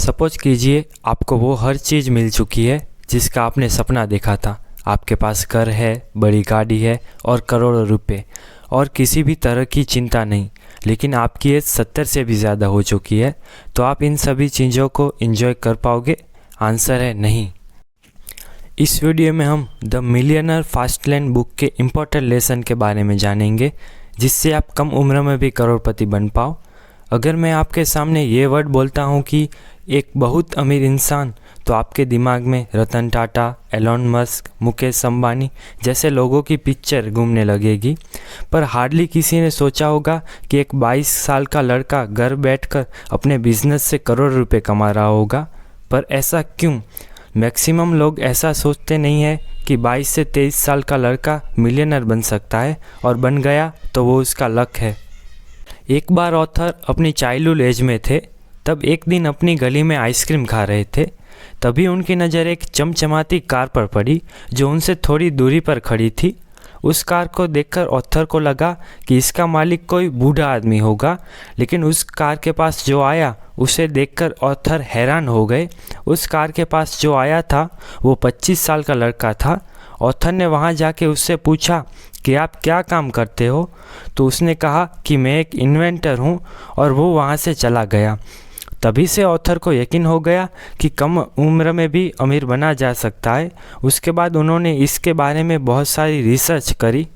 Suppose कीजिए आपको वो हर चीज़ मिल चुकी है जिसका आपने सपना देखा था। आपके पास घर है, बड़ी गाड़ी है और करोड़ों रुपए और किसी भी तरह की चिंता नहीं, लेकिन आपकी एज 70 से भी ज़्यादा हो चुकी है। तो आप इन सभी चीज़ों को एंजॉय कर पाओगे? आंसर है नहीं। इस वीडियो में हम the millionaire fast lane book के इम्पोर्टेंट लेसन के बारे में जानेंगे, जिससे आप कम उम्र में भी करोड़पति बन पाओ। अगर मैं आपके सामने ये वर्ड बोलता हूँ कि एक बहुत अमीर इंसान, तो आपके दिमाग में रतन टाटा, एलोन मस्क, मुकेश अंबानी जैसे लोगों की पिक्चर घूमने लगेगी। पर हार्डली किसी ने सोचा होगा कि एक 22 साल का लड़का घर बैठकर अपने बिजनेस से करोड़ रुपए कमा रहा होगा। पर ऐसा क्यों? मैक्सिमम लोग ऐसा सोचते नहीं है कि 22 से 23 साल का लड़का मिलियनर बन सकता है, और बन गया तो वो उसका लक है। एक बार ऑथर अपनी चाइल्डहुड एज में थे, तब एक दिन अपनी गली में आइसक्रीम खा रहे थे। तभी उनकी नज़र एक चमचमाती कार पर पड़ी जो उनसे थोड़ी दूरी पर खड़ी थी। उस कार को देखकर ऑथर को लगा कि इसका मालिक कोई बूढ़ा आदमी होगा, लेकिन उस कार के पास जो आया उसे देखकर ऑथर हैरान हो गए। उस कार के पास जो आया था वो 25 साल का लड़का था। ऑथर ने वहाँ जाके उससे पूछा कि आप क्या काम करते हो? तो उसने कहा कि मैं एक इन्वेंटर हूँ, और वो वहाँ से चला गया। तभी से ऑथर को यकीन हो गया कि कम उम्र में भी अमीर बना जा सकता है। उसके बाद उन्होंने इसके बारे में बहुत सारी रिसर्च करी।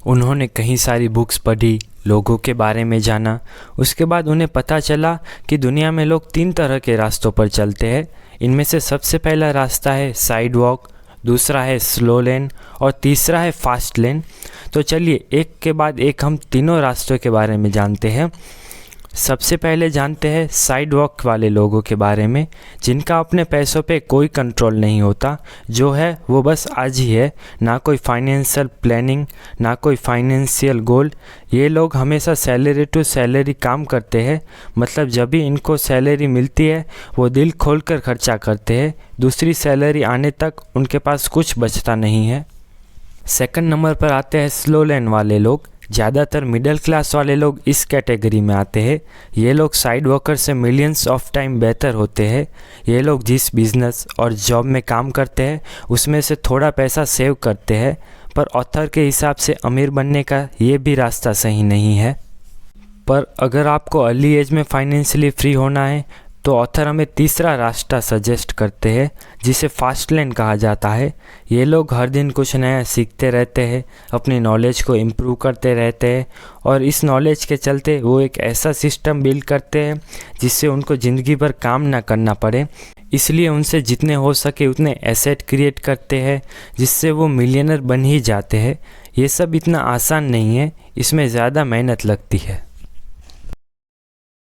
उन्होंने कई सारी बुक्स पढ़ी, लोगों के बारे में जाना। उसके बाद उन्हें पता चला कि दुनिया में लोग 3 तरह के रास्तों पर चलते हैं। इनमें से सबसे पहला रास्ता है साइड वॉक, दूसरा है स्लो लेन और तीसरा है फास्ट लेन। तो चलिए एक के बाद एक हम तीनों रास्तों के बारे में जानते हैं। सबसे पहले जानते हैं साइड वॉक वाले लोगों के बारे में, जिनका अपने पैसों पे कोई कंट्रोल नहीं होता। जो है वो बस आज ही है, ना कोई फाइनेंशियल प्लानिंग, ना कोई फाइनेंशियल गोल। ये लोग हमेशा सैलरी टू सैलरी काम करते हैं, मतलब जब भी इनको सैलरी मिलती है वो दिल खोलकर खर्चा करते हैं। दूसरी सैलरी आने तक उनके पास कुछ बचता नहीं है। सेकंड नंबर पर आते हैं स्लो लेन वाले लोग। ज़्यादातर मिडिल क्लास वाले लोग इस कैटेगरी में आते हैं। ये लोग साइड वॉकर से मिलियंस ऑफ टाइम बेहतर होते हैं। ये लोग जिस बिज़नेस और जॉब में काम करते हैं उसमें से थोड़ा पैसा सेव करते हैं। पर ऑथर के हिसाब से अमीर बनने का ये भी रास्ता सही नहीं है। पर अगर आपको अर्ली एज में फाइनेंशियली फ्री होना है तो ऑथर हमें तीसरा रास्ता सजेस्ट करते हैं, जिसे फास्ट लेन कहा जाता है। ये लोग हर दिन कुछ नया सीखते रहते हैं, अपनी नॉलेज को इम्प्रूव करते रहते हैं, और इस नॉलेज के चलते वो एक ऐसा सिस्टम बिल्ड करते हैं जिससे उनको ज़िंदगी भर काम ना करना पड़े। इसलिए उनसे जितने हो सके उतने एसेट क्रिएट करते हैं, जिससे वो मिलियनर बन ही जाते हैं। ये सब इतना आसान नहीं है, इसमें ज़्यादा मेहनत लगती है।